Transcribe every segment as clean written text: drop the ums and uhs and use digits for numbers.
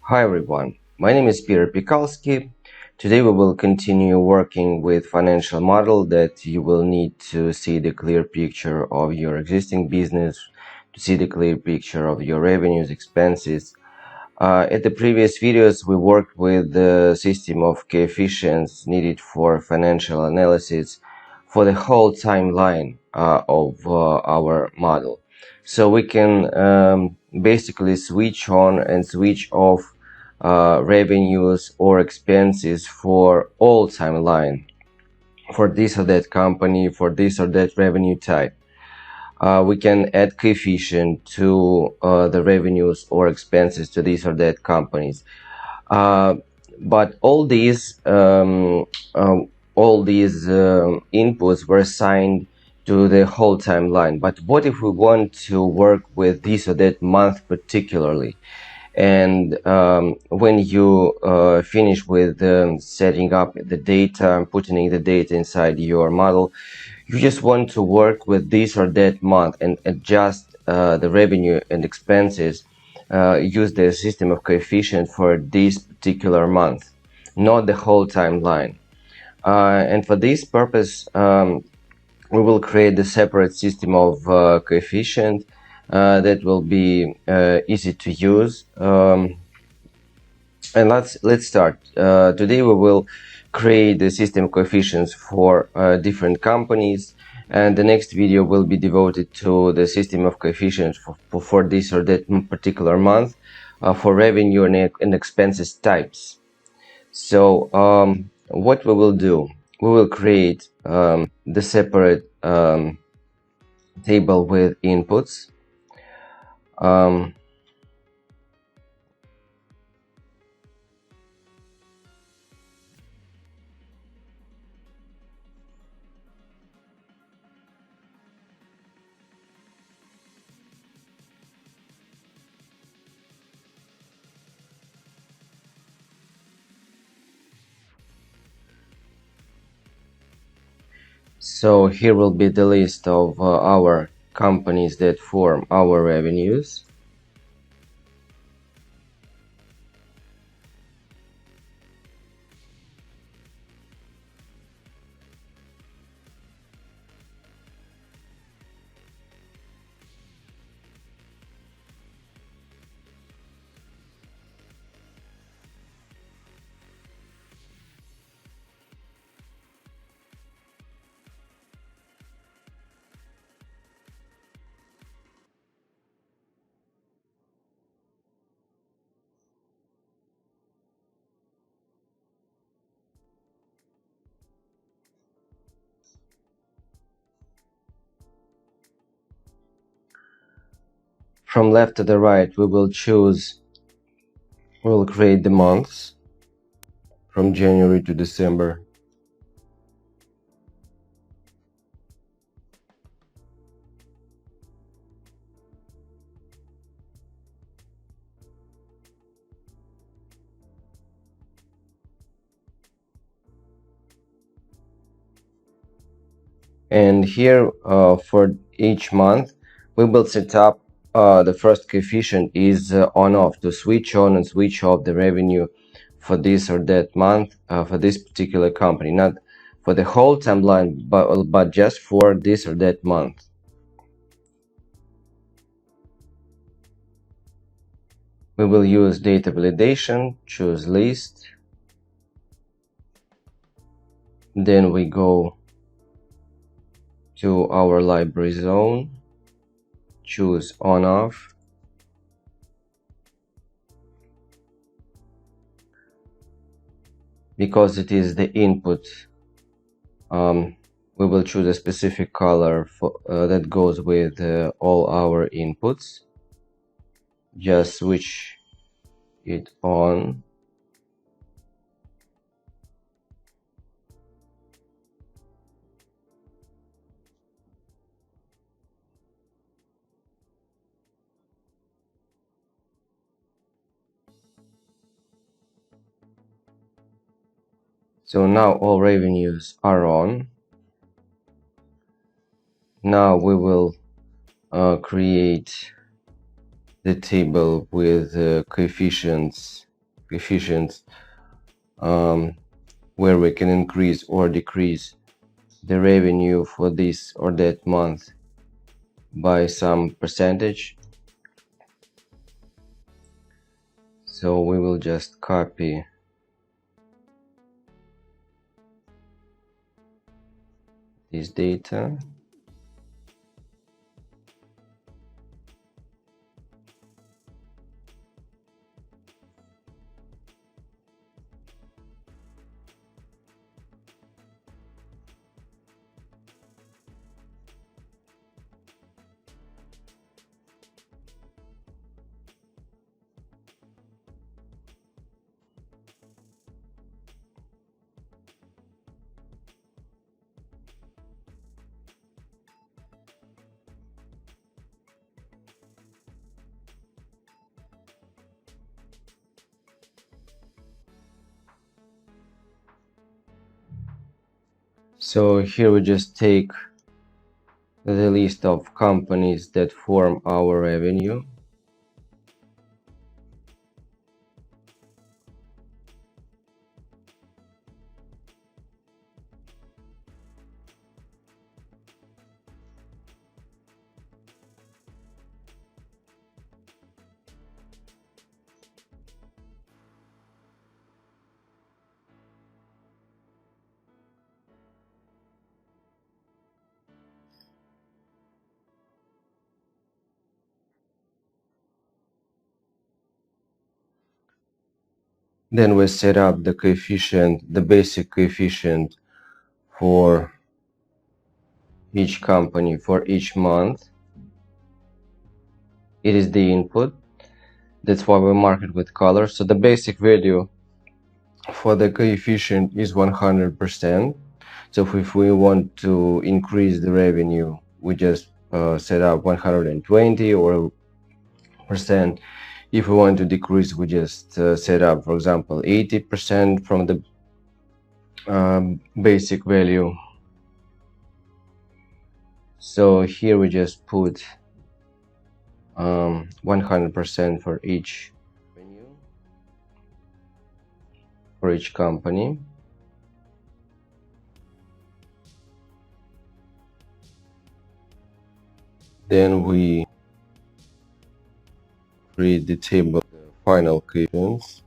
Hi everyone, my name is piterpakulski. Today we will continue working with financial model that you will need to see the clear picture of your existing business, to see the clear picture of your revenues, expenses. At the previous videos we worked with the system of coefficients needed for financial analysis for the whole timeline of our model. So we can basically switch on and switch off revenues or expenses for all timeline for this or that company, for this or that revenue type. We can add coefficient to the revenues or expenses to this or that companies. But all these inputs were assigned to the whole timeline. But what if we want to work with this or that month particularly? And when you finish with setting up the data and putting in the data inside your model, you just want to work with this or that month and adjust the revenue and expenses, use the system of coefficient for this particular month, not the whole timeline. And for this purpose, we will create a separate system of coefficient that will be easy to use. And let's start. Today we will create the system coefficients for different companies, and the next video will be devoted to the system of coefficients for this or that particular month for revenue and expenses types. So what we will do, we will create the separate table with inputs. So here will be the list of our companies that form our revenues. From left to the right, we'll create the months from January to December. And here for each month, we will set up the first coefficient is on-off, to switch on and switch off the revenue for this or that month for this particular company, not for the whole timeline, but just for this or that month. We will use data validation, choose list, then we go to our library zone, choose on-off, because it is the input. We will choose a specific color for, that goes with all our inputs. Just switch it on. So now all revenues are on. Now we will create the table with coefficients coefficients where we can increase or decrease the revenue for this or that month by some percentage. So we will just copy this data. So here we just take the list of companies that form our revenue. Then we set up the coefficient, the basic coefficient for each company for each month. It is the input. That's why we mark it with color. So the basic value for the coefficient is 100%. So if we want to increase the revenue, we just set up 120 or percent. If we want to decrease, we just set up, for example, 80% from the basic value. So here we just put 100% for each company. Then we create the table of the final coefficients.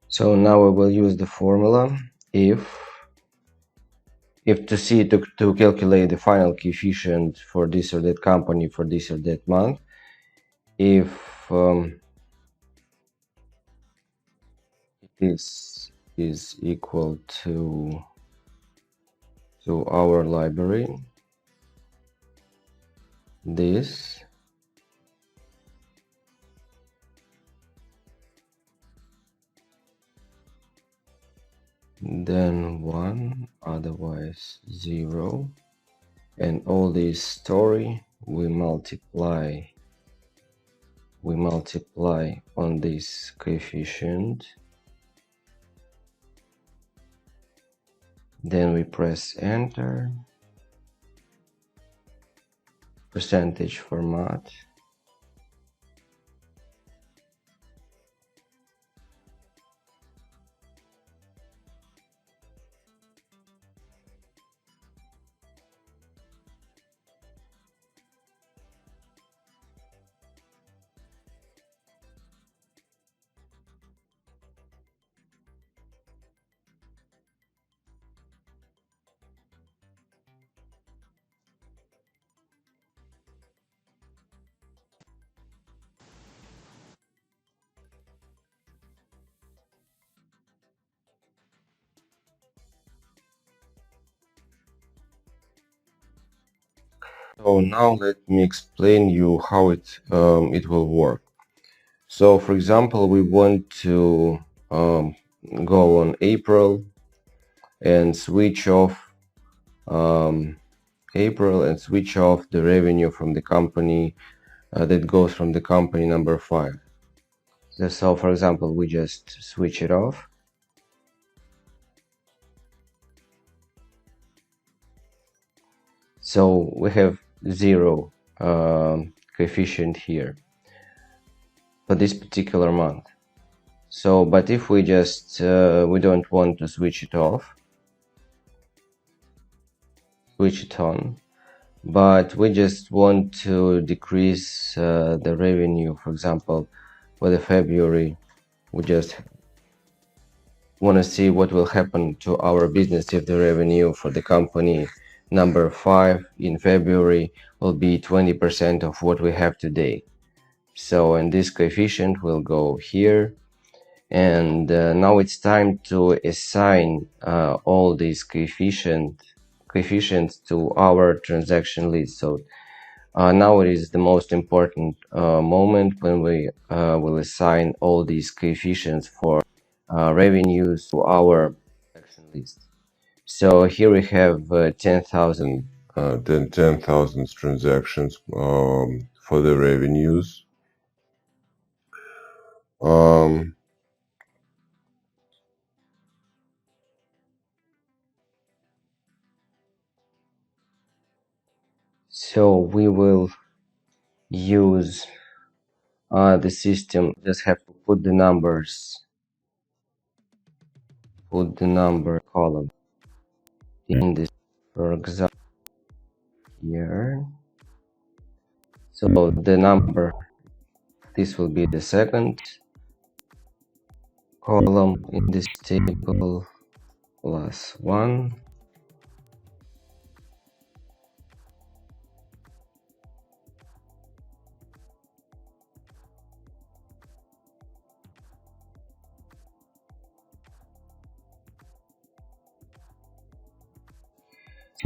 So now we will use the formula if to calculate the final coefficient for this or that company for this or that month. If this is equal to our library, this, then 1, otherwise 0, and all this story we multiply on this coefficient, then we press enter, percentage format, So now let me explain you how it will work. So for example, we want to um, go on April and switch off um, the revenue from the company that goes from the company number 5. So for example, we just switch it off. So we have 0 coefficient here for this particular month. So, but if we just we don't want to switch it off, switch it on, but we just want to decrease the revenue. For example, for the February, we just want to see what will happen to our business if the revenue for the company number 5 in February will be 20% of what we have today. So, and this coefficient will go here. And now it's time to assign all these coefficients to our transaction list. So now it is the most important moment when we will assign all these coefficients for revenues to our transaction list. So here we have 10,000 transactions for the revenues. So we will use the system, just have to put the number column in this, for example, here. So the number, this will be the second column in this table, plus 1.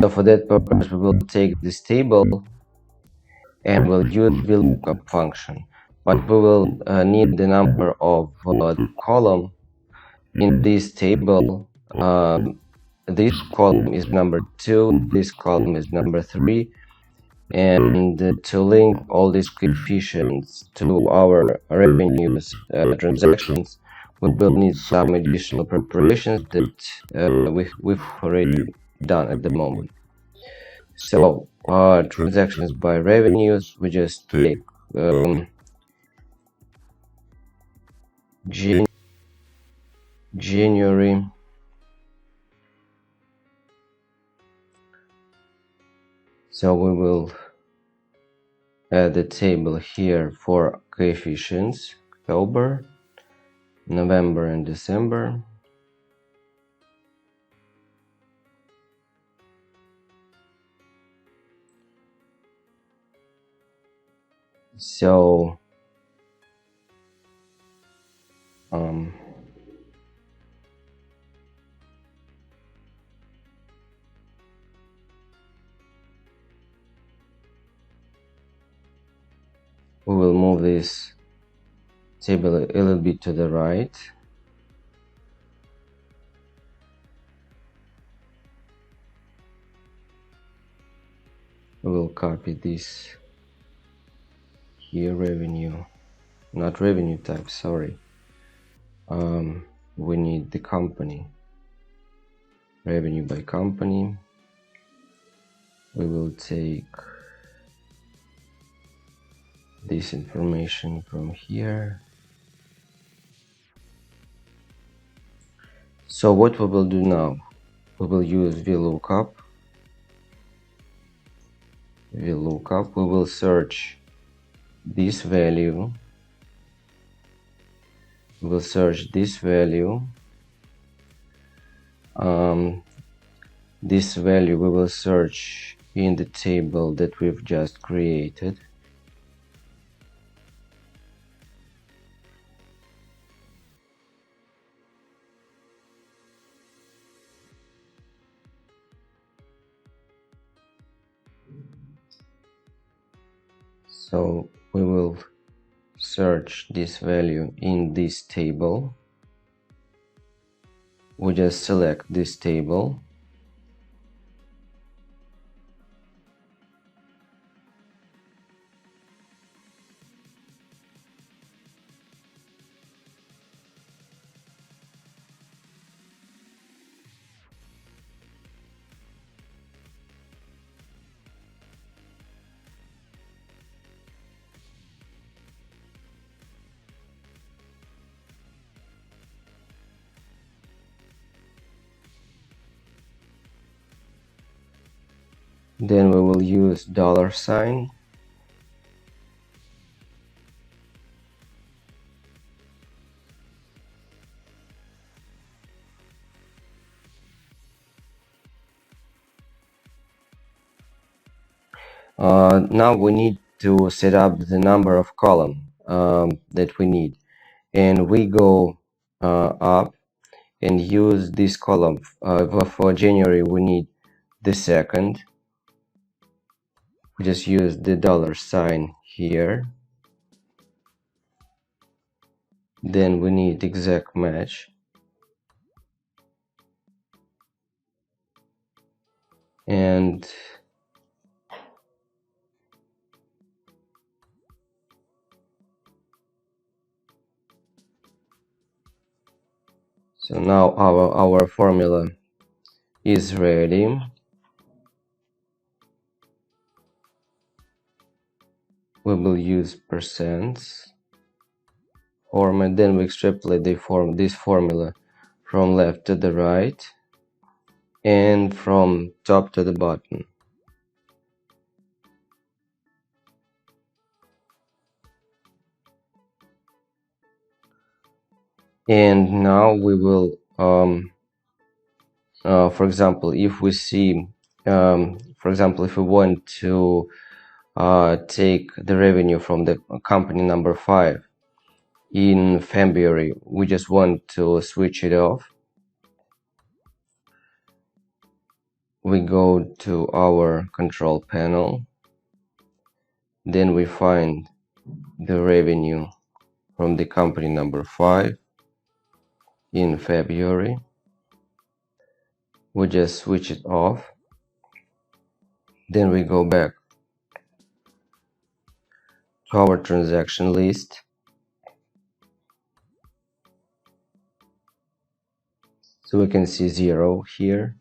So for that purpose, we will take this table and we'll use VLOOKUP function. But we will need the number of column in this table. This column is number 2, this column is number 3, and to link all these coefficients to our revenues transactions, we will need some additional preparations that we've already done at the moment. So transactions by revenues, we just take January, so we will add the table here for coefficients, October, November and December. So we will move this table a little bit to the right. We will copy this here, revenue, not revenue type, sorry. We need the company, revenue by company. We will take this information from here. So what we will do now, we will use VLOOKUP. We will search this value. We will search this value. This value we will search in the table that we've just created. So we will search this value in this table. We just select this table. Then we will use $sign. Now we need to set up the number of column that we need, and we go up and use this column. For January we need the second. We just use the $sign here. Then we need exact match, and so now our formula is ready. We will use percents format. Then we extrapolate this formula from left to the right and from top to the bottom. And now we will for example, if we see for example, if we want to take the revenue from the company number 5 in February, we just want to switch it off. We go to our control panel, then we find the revenue from the company number 5 in February. We just switch it off. Then we go back to our transaction list. So we can see 0 here.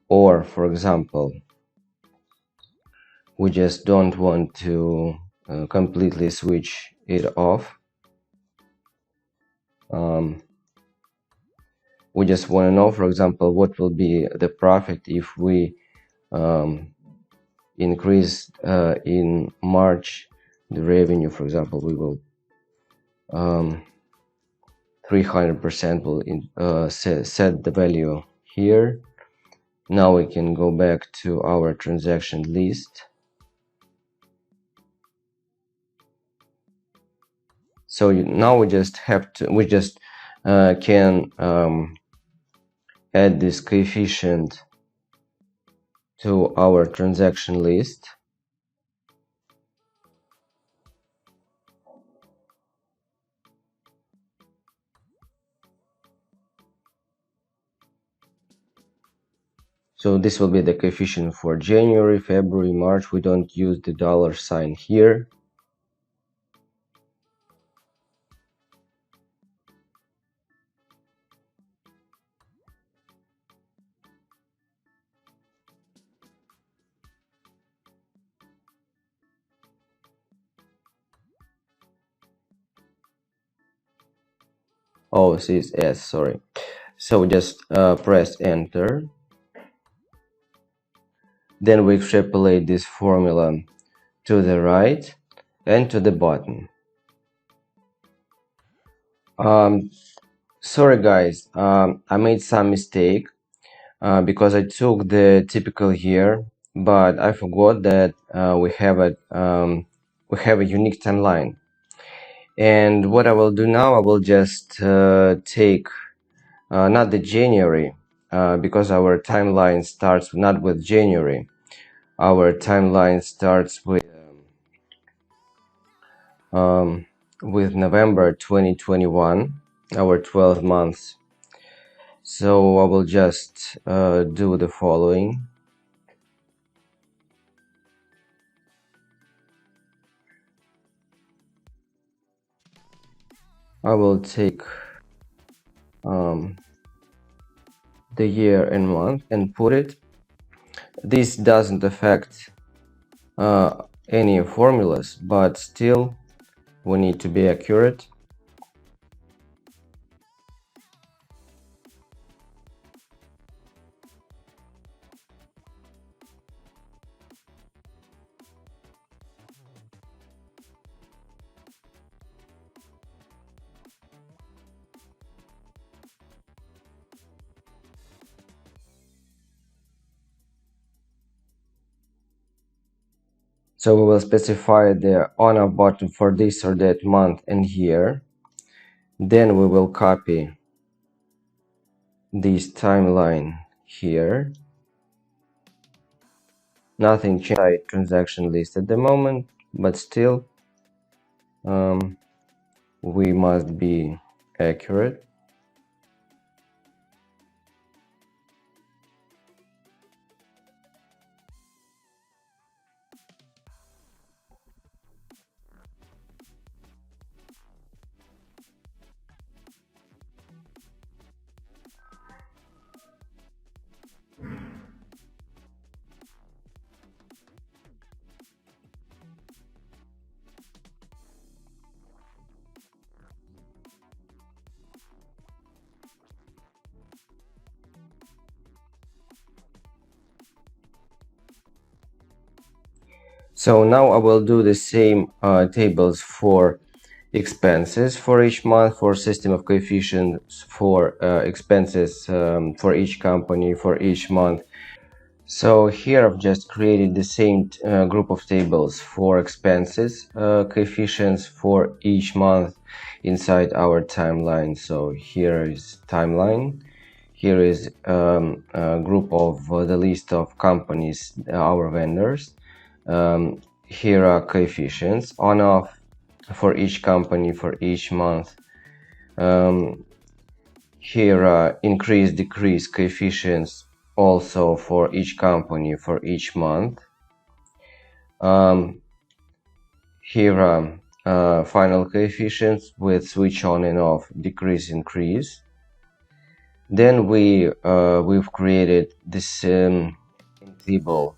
Or for example, we just don't want to completely switch it off. We just want to know, for example, what will be the profit if we increase in March the revenue. For example, we will 300% will set the value here. Now we can go back to our transaction list. So now we just can add this coefficient to our transaction list. So this will be the coefficient for January, February, March. We don't use the $sign here. Oh, this is S, sorry. So just press enter. Then we extrapolate this formula to the right and to the bottom. Sorry guys, I made some mistake because I took the typical here, but I forgot that we have a unique timeline. And what I will do now, I will just take not the January, because our timeline starts not with January. Our timeline starts with with November 2021, our 12 months. So I will just do the following. I will take the year and month and put it. This doesn't affect any formulas, but still we need to be accurate. So we will specify the on-off button for this or that month and year. Then we will copy this timeline here. Nothing changed transaction list at the moment, but still we must be accurate. So now I will do the same tables for expenses for each month, for system of coefficients, for expenses for each company, for each month. So here I've just created the same group of tables for expenses, coefficients for each month inside our timeline. So here is timeline. Here is a group of the list of companies, our vendors. Here are coefficients on off for each company for each month. Here are increase decrease coefficients also for each company for each month. Here are final coefficients with switch on and off, decrease increase. Then we've created this table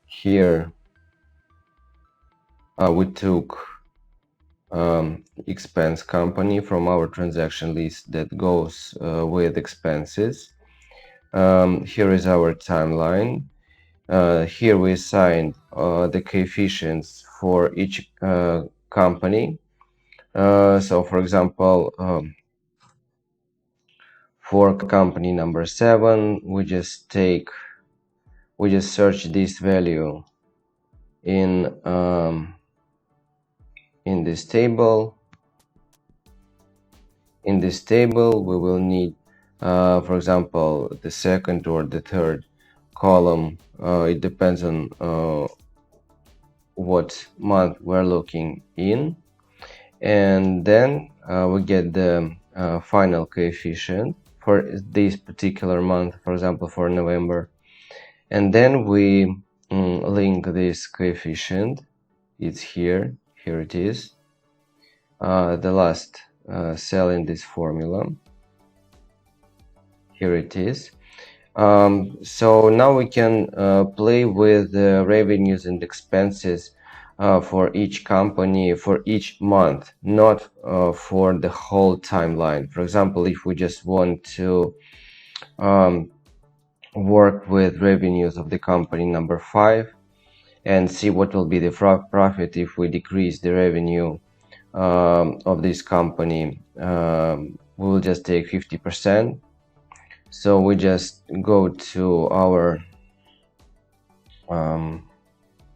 here. We took expense company from our transaction list that goes with expenses. Here is our timeline. Here we assigned the coefficients for each company. So for example, for company number 7, we just search this value in this table. In this table, we will need, for example, the second or the third column. It depends on what month we're looking in, and then we get the final coefficient for this particular month, for example, for November, and then we link this coefficient. It's here it is, the last cell in this formula. Here it is. So now we can play with the revenues and expenses for each company for each month, not for the whole timeline. For example, if we just want to work with revenues of the company number 5 and see what will be the profit if we decrease the revenue of this company, we will just take 50%. So we just go to our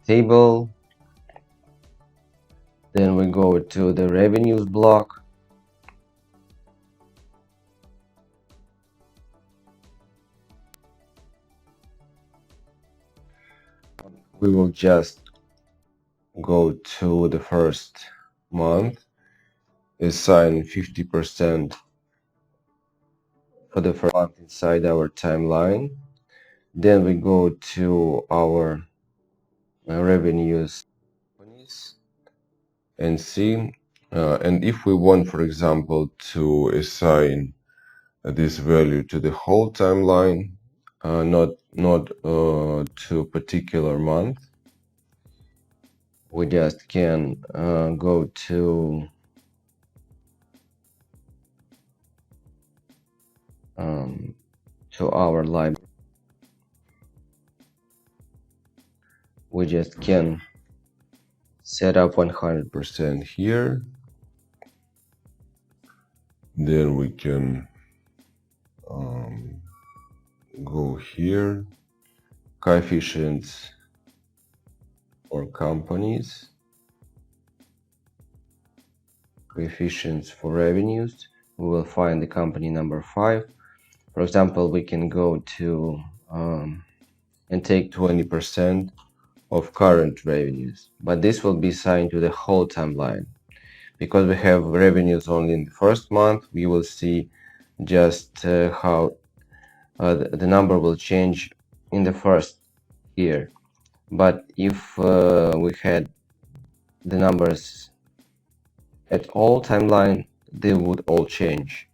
table, then we go to the revenues block, we will just go to the first month, assign 50% for the first month inside our timeline. Then we go to our revenues and see. And if we want, for example, to assign this value to the whole timeline, not to a particular month, we just can go to our library. We just can set up 100% here. Then we can go here, coefficients for companies, coefficients for revenues. We will find the company number 5. For example, we can go to and take 20% of current revenues, but this will be assigned to the whole timeline. Because we have revenues only in the first month, we will see just how the number will change in the first year. But if we had the numbers at all timeline, they would all change.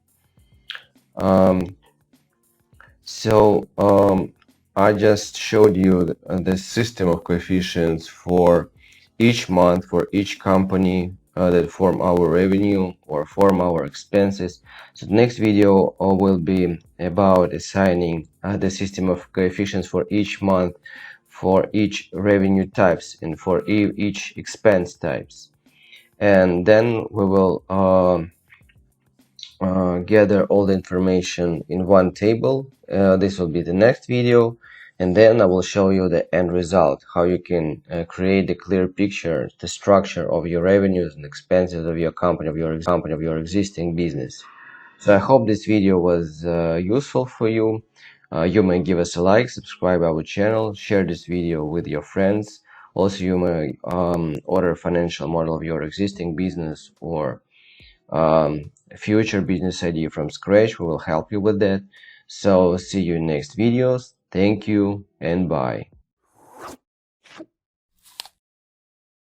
I just showed you the system of coefficients for each month, for each company that form our revenue or form our expenses. So the next video will be about assigning the system of coefficients for each month, for each revenue types, and for each expense types. And then we will gather all the information in one table. This will be the next video, and then I will show you the end result, how you can create a clear picture, the structure of your revenues and expenses of your company, of your existing business. So I hope this video was useful for you. You may give us a like, subscribe our channel, share this video with your friends. Also, you may order a financial model of your existing business or future business idea from scratch. We will help you with that. So see you in next videos. Thank you and bye.